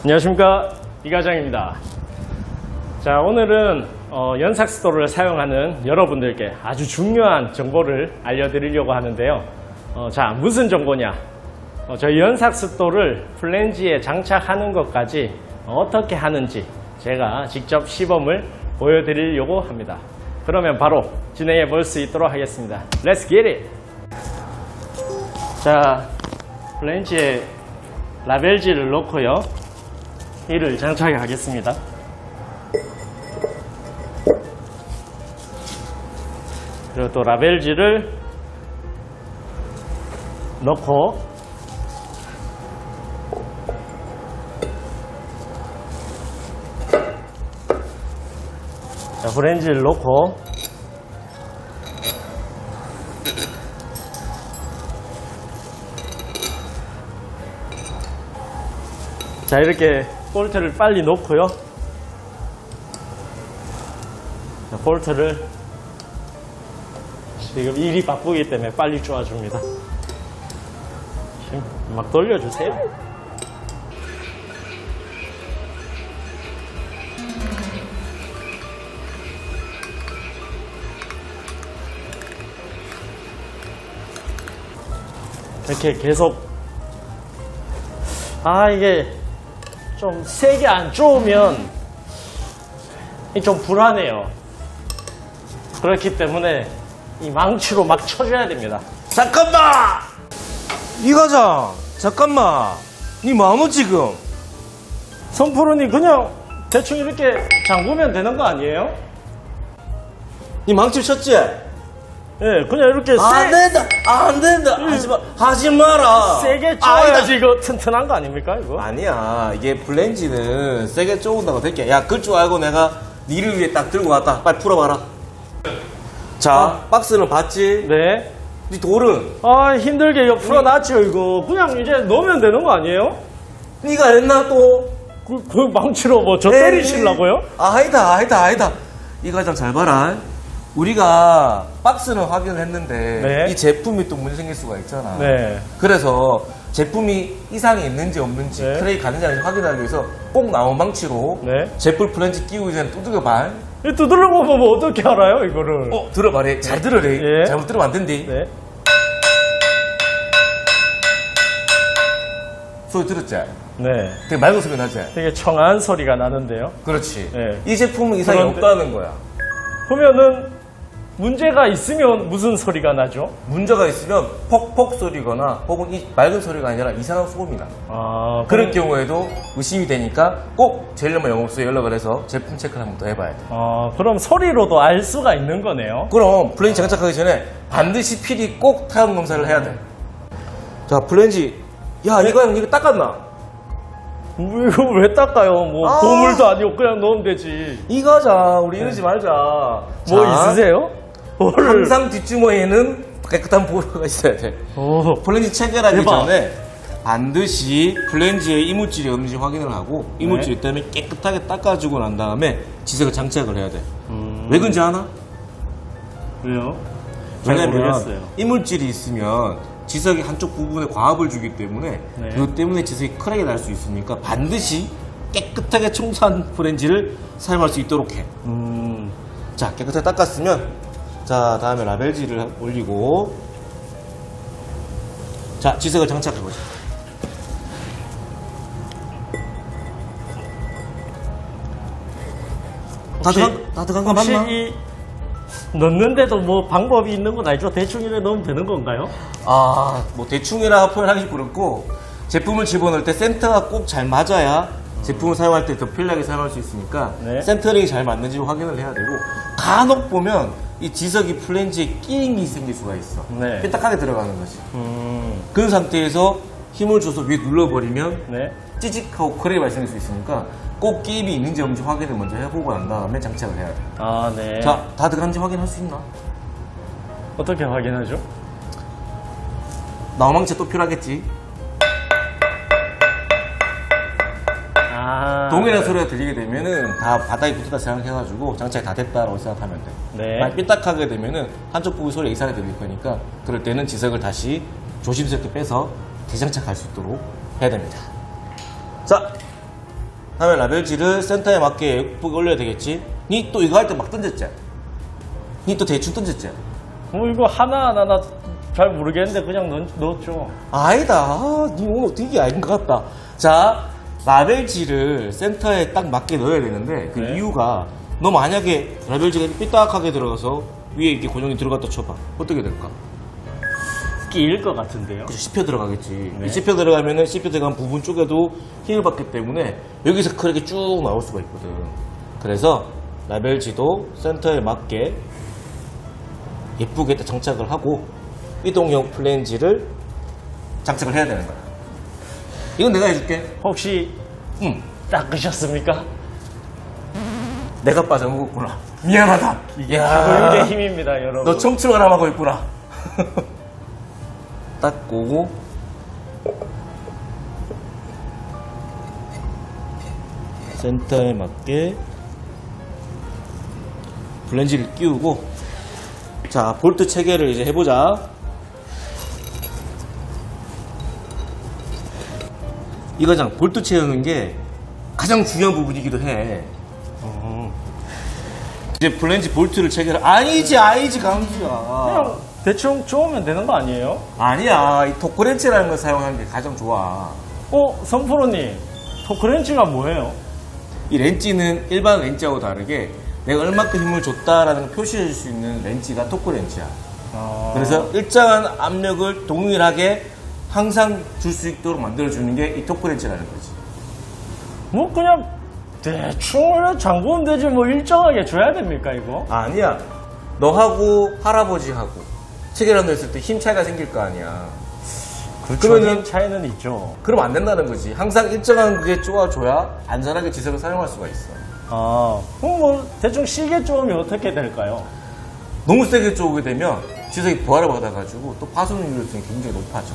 안녕하십니까, 이과장입니다. 자, 오늘은 연삭스토를 사용하는 여러분들께 아주 중요한 정보를 알려드리려고 하는데요. 자, 무슨 정보냐? 저희 연삭스토를 플랜지에 장착하는 것까지 어떻게 하는지 제가 직접 시범을 보여드리려고 합니다. 그러면 바로 진행해 볼 수 있도록 하겠습니다. Let's get it! 자, 플랜지에 라벨지를 넣고요. 이를 장착해 가겠습니다. 그리고 또 라벨지를 넣고 자, 플랜지를 넣고 자, 이렇게 볼트를 빨리 놓고요. 자, 볼트를 지금 일이 바쁘기 때문에 빨리 쪼아줍니다. 지금 막 돌려주세요. 이렇게 계속 이게 좀 세게 안 쪼으면 좀 불안해요. 그렇기 때문에 이 망치로 막 쳐줘야 됩니다. 잠깐만! 이과장, 잠깐만. 니 뭐하노 지금? 선프로님 그냥 대충 이렇게 잠그면 되는 거 아니에요? 니 망치 쳤지? 예, 그냥 이렇게 안 된다, 안 된다. 하지 마라. 세게 쪼아야지 이거 튼튼한 거 아닙니까 이거? 아니야, 이게 플랜지는 세게 쪼은다고 될게. 야, 그럴 줄 알고 내가 니를 위해 딱 들고 왔다. 빨리 풀어봐라. 자, 박스는 봤지? 네. 니 돌은? 힘들게 이거 풀어놨죠 이거. 그냥 이제 넣으면 되는 거 아니에요? 니가 했나 또? 그 망치로 뭐 저 때리시려고요? 아니다. 이과장 잘 봐라. 우리가 박스는 확인을 했는데 네. 이 제품이 또 문제 생길 수가 있잖아. 네. 그래서 제품이 이상이 있는지 없는지 네. 크랙이 가는지 아닌지 확인하기 위해서 꼭 나온 망치로 네. 제품 플랜지 끼우기 전에 두들겨봐. 이 두들러 보면 어떻게 알아요 이거를? 들어봐래. 잘 들으래. 예. 잘못 들으면 안 된대. 네. 소리 들었지? 네. 되게 맑은 소리 나지? 되게 청아한 소리가 나는데요. 그렇지. 네. 이 제품은 이상이 그런데- 없다는 거야. 그러면은 문제가 있으면 무슨 소리가 나죠? 문제가 있으면 퍽퍽 소리거나 혹은 이 맑은 소리가 아니라 이상한 소음이 나. 그런 경우에도 의심이 되니까 꼭 제일로만 영업소에 연락을 해서 제품 체크를 한 번 더 해봐야 돼. 그럼 소리로도 알 수가 있는 거네요. 그럼 플랜지 장착하기 전에 반드시 필히 꼭 타격 검사를 해야 돼. 자, 플랜지. 야, 이거 형 이거 닦았나? 이거 왜 닦아요? 뭐 보물도 아니고 그냥 넣으면 되지. 이거자. 우리 이러지 말자. 뭐 자, 있으세요? 뭐를? 항상 뒷주머니에는 깨끗한 보호가 있어야 돼. 플랜지 체결하기 대박. 전에 반드시 플랜지에 이물질이 없는지 확인을 하고 이물질이 있다면 깨끗하게 닦아주고 난 다음에 지석을 장착을 해야 돼. 왜 그런지 아나? 왜요? 잘 왜냐면 모르겠어요. 이물질이 있으면 지석의 한쪽 부분에 과압을 주기 때문에 네. 그것 때문에 지석이 크랙이 날 수 있으니까 반드시 깨끗하게 청소한 플랜지를 사용할 수 있도록 해. 자, 깨끗하게 닦았으면 자, 다음에 라벨지를 올리고 자, 지석을 장착해보자. 다 들어간 거 혹시 맞나? 이 넣는데도 뭐 방법이 있는 건 아니죠? 대충 이렇게 넣으면 되는 건가요? 뭐 대충이라 표현하기 그렇고 제품을 집어넣을 때 센터가 꼭 잘 맞아야 제품을 사용할 때 더 편리하게 사용할 수 있으니까 네. 센터링이 잘 맞는지 확인을 해야 되고 간혹 보면 이 지석이 플랜지에 끼임이 생길 수가 있어. 네. 삐딱하게 들어가는 거지. 그런 상태에서 힘을 줘서 위에 눌러버리면 네. 찌직하고 크랙이 발생할 수 있으니까 꼭 끼임이 있는지 없는지 확인을 먼저 해보고 난 다음에 장착을 해야 돼. 네. 자, 다 들어간지 확인할 수 있나? 어떻게 확인하죠? 나무망치 또 필요하겠지? 동일한 소리가 들리게 되면은 다 바닥에 붙었다 생각해가지고 장착이 다 됐다라고 생각하면 돼. 네. 만약 삐딱하게 되면은 한쪽 부분 소리가 이상하게 들릴 거니까 그럴 때는 지석을 다시 조심스럽게 빼서 재장착할 수 있도록 해야 됩니다. 자, 다음에 라벨지를 센터에 맞게 예쁘게 올려야 되겠지. 니 또 이거 할 때 막 던졌지? 니 또 대충 던졌지? 이거 하나하나 나 잘 모르겠는데 그냥 넣었죠. 아니다. 니 오늘 되게 아닌 것 같다. 자, 라벨지를 센터에 딱 맞게 넣어야 되는데 그 네. 이유가 너 만약에 라벨지가 삐딱하게 들어가서 위에 이렇게 고정이 들어갔다 쳐봐. 어떻게 될까? 끼일 것 같은데요. 그치, 씹혀 들어가겠지. 네. 이 씹혀 들어가면은 씹혀 들어간 부분 쪽에도 힘을 받기 때문에 여기서 크게 쭉 나올 수가 있거든. 그래서 라벨지도 센터에 맞게 예쁘게 딱 장착을 하고 이동형 플랜지를 장착을 해야 되는 거야. 이건 내가 해줄게. 혹시 응. 닦으셨습니까? 내가 빠져먹었구나. 미안하다. 이게 교육의 힘입니다, 여러분. 너 청춘을 하고 있구나. 닦고 센터에 맞게 플랜지를 끼우고 자 볼트 체계를 이제 해보자. 이거장 볼트 채우는 게 가장 중요한 부분이기도 해. 이제 플랜지 볼트를 체계를 아니지 강수야. 그냥 대충 쪼으면 되는 거 아니에요? 아니야. 이 토크렌치라는 걸 사용하는 게 가장 좋아. 선프로님, 토크렌치가 뭐예요? 이 렌치는 일반 렌치하고 다르게 내가 얼마큼 힘을 줬다라는 걸 표시해 줄 수 있는 렌치가 토크렌치야. 그래서 일정한 압력을 동일하게 항상 줄 수 있도록 만들어주는 게 이 토크렌치라는 거지. 뭐 그냥 대충 잠그면 되지 뭐 일정하게 줘야 됩니까 이거? 아니야. 너하고 할아버지하고 체결한다 했을 때 힘 차이가 생길 거 아니야. 그러면은 차이는 있죠. 그럼 안 된다는 거지. 항상 일정한 그게 쪼아줘야 안전하게 지석을 사용할 수가 있어. 그럼 뭐 대충 시계 쪼으면 어떻게 될까요? 너무 세게 쪼게 되면 지석이 부하를 받아가지고 또 파손 위험성이 굉장히 높아져.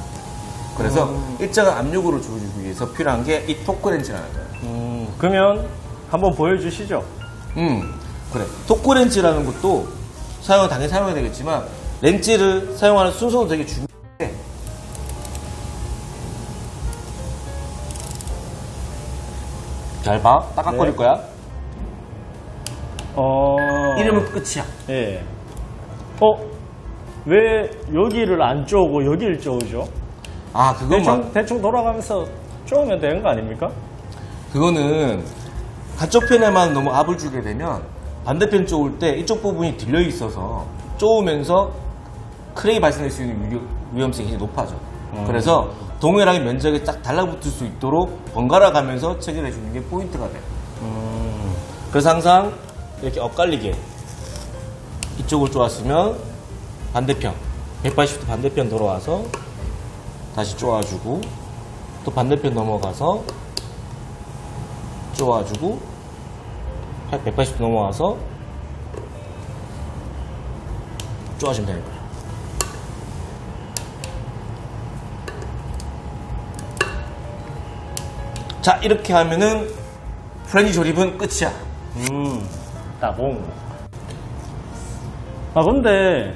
그래서 일정한 압력으로 줘주기 위해서 필요한 게 이 토크렌치라는 거야. 그러면 한번 보여주시죠. 그래. 토크렌치라는 것도 당연히 사용해야 되겠지만 렌치를 사용하는 순서도 되게 중요해. 잘 봐. 딱딱거릴 네. 거야. 이러면 이 끝이야. 예. 왜 여기를 안 쪼고 여기를 쪼우죠? 대충 돌아가면서 쪼으면 되는 거 아닙니까? 그거는 한쪽 편에만 너무 압을 주게 되면 반대편 쪼을 때 이쪽 부분이 들려 있어서 쪼으면서 크랙이 발생할 수 있는 위험성이 굉장히 높아져. 그래서 동일하게 면적에 딱 달라붙을 수 있도록 번갈아 가면서 체결해 주는 게 포인트가 돼. 그래서 항상 이렇게 엇갈리게 이쪽을 쪼았으면 반대편 180도 반대편 돌아와서 다시 쪼아주고 또 반대편 넘어가서 쪼아주고 180도 넘어와서 쪼아주면 되는 거야. 자, 이렇게 하면은 플랜지 조립은 끝이야. 따봉. 근데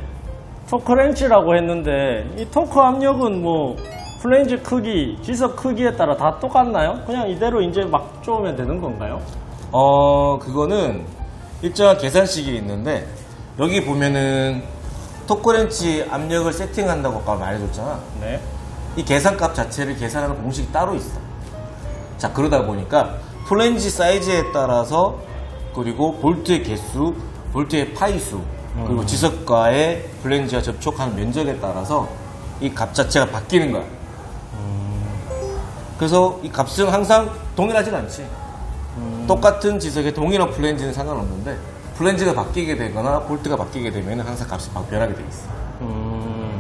토크렌치라고 했는데 이 토크 압력은 뭐 플랜지 크기, 지석 크기에 따라 다 똑같나요? 그냥 이대로 이제 막 쪼으면 되는 건가요? 그거는 일정한 계산식이 있는데 여기 보면은 토크렌치 압력을 세팅한다고 아까 말해줬잖아. 네. 이 계산값 자체를 계산하는 공식이 따로 있어. 자, 그러다 보니까 플랜지 사이즈에 따라서 그리고 볼트의 개수, 볼트의 파이수 그리고 지석과의 플랜지가 접촉하는 면적에 따라서 이 값 자체가 바뀌는 거야. 그래서 이 값은 항상 동일하진 않지. 똑같은 지석의 동일한 플랜지는 상관없는데 플랜지가 바뀌게 되거나 볼트가 바뀌게 되면 항상 값이 변하게 돼 있어.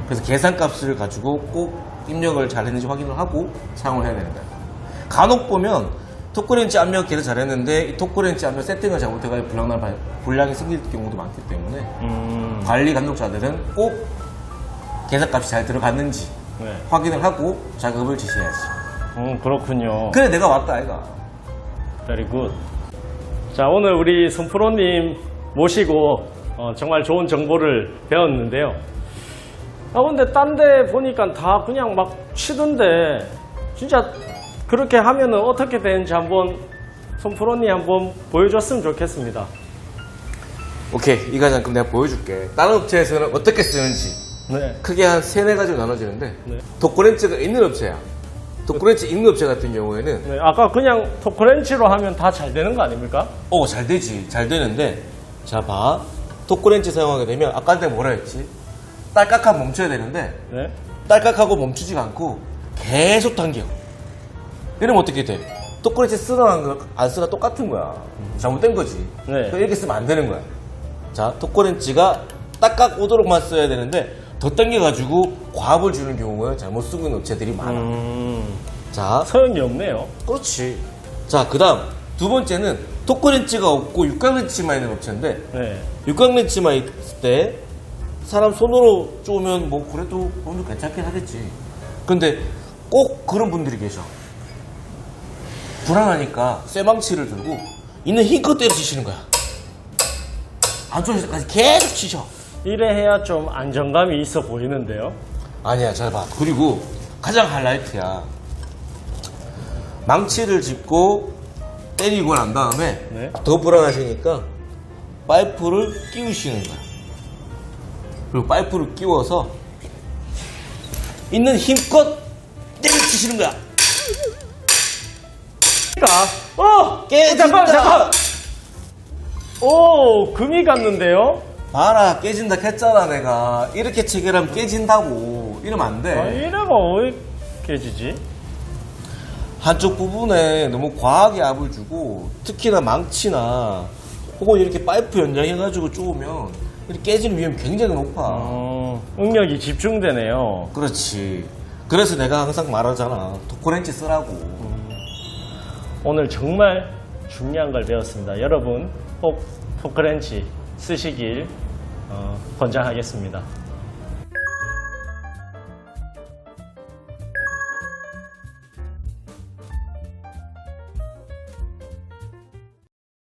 그래서 계산값을 가지고 꼭 입력을 잘 했는지 확인을 하고 사용을 해야 되는 거야. 간혹 보면 토크렌치 압력 계산 잘했는데 이 토크렌치 압력 세팅을 잘못해가지고 불량이 생길 경우도 많기 때문에 관리 감독자들은 꼭 계산값이 잘 들어갔는지 네. 확인을 하고 작업을 지시해야지. 그렇군요. 그래 내가 왔다 아이가. Very good. 자, 오늘 우리 손프로님 모시고 정말 좋은 정보를 배웠는데요. 근데 딴 데 보니까 다 그냥 막 치던데 진짜 그렇게 하면은 어떻게 되는지 한번 송프로님 한번 보여줬으면 좋겠습니다. 오케이, 이 과정 그럼 내가 보여줄게. 다른 업체에서는 어떻게 쓰는지 네. 크게 한 3, 4가지로 나눠지는데 네. 토크렌치가 있는 업체야. 토크렌치 있는 업체 같은 경우에는 네, 아까 그냥 토크렌치로 하면 다 잘 되는 거 아닙니까? 잘 되지. 잘 되는데 자 봐. 토크렌치 사용하게 되면 아까 내가 뭐라 했지? 딸깍하고 멈춰야 되는데 네. 딸깍하고 멈추지가 않고 계속 당겨. 이러면 어떻게 돼? 토크렌치 쓰나 안 쓰나 똑같은 거야. 잘못된 거지. 네. 그러니까 이렇게 쓰면 안 되는 거야. 자, 토크렌치가 딱깍 오도록만 써야 되는데 더 당겨가지고 과압을 주는 경우가 잘못 쓰고 있는 업체들이 많아. 자, 소용이 없네요. 그렇지. 자, 그 다음 두 번째는 토크렌치가 없고 육각렌치만 있는 업체인데 네. 육각렌치만 있을 때 사람 손으로 쪼으면 뭐 그래도 좀 괜찮긴 하겠지. 근데 꼭 그런 분들이 계셔. 불안하니까 쇠망치를 들고 있는 힘껏 때려 치시는 거야. 안쪽에서까지 계속 치셔. 이래 해야 좀 안정감이 있어 보이는데요. 아니야, 잘 봐. 그리고 가장 하이라이트야. 망치를 짚고 때리고 난 다음에 네. 더 불안하시니까 파이프를 끼우시는 거야. 그리고 파이프를 끼워서 있는 힘껏 때려치시는 거야. 깨진다. 잠깐. 오, 금이 갔는데요? 봐라, 깨진다 했잖아, 내가. 이렇게 체결하면 깨진다고. 이러면 안 돼. 이래가 왜 깨지지? 한쪽 부분에 너무 과하게 압을 주고 특히나 망치나 혹은 이렇게 파이프 연장해가지고 쪼으면 이렇게 깨지는 위험이 굉장히 높아. 응력이 집중되네요. 그렇지. 그래서 내가 항상 말하잖아. 토크렌치 쓰라고. 오늘 정말 중요한 걸 배웠습니다. 여러분 꼭 토크렌치 쓰시길 권장하겠습니다.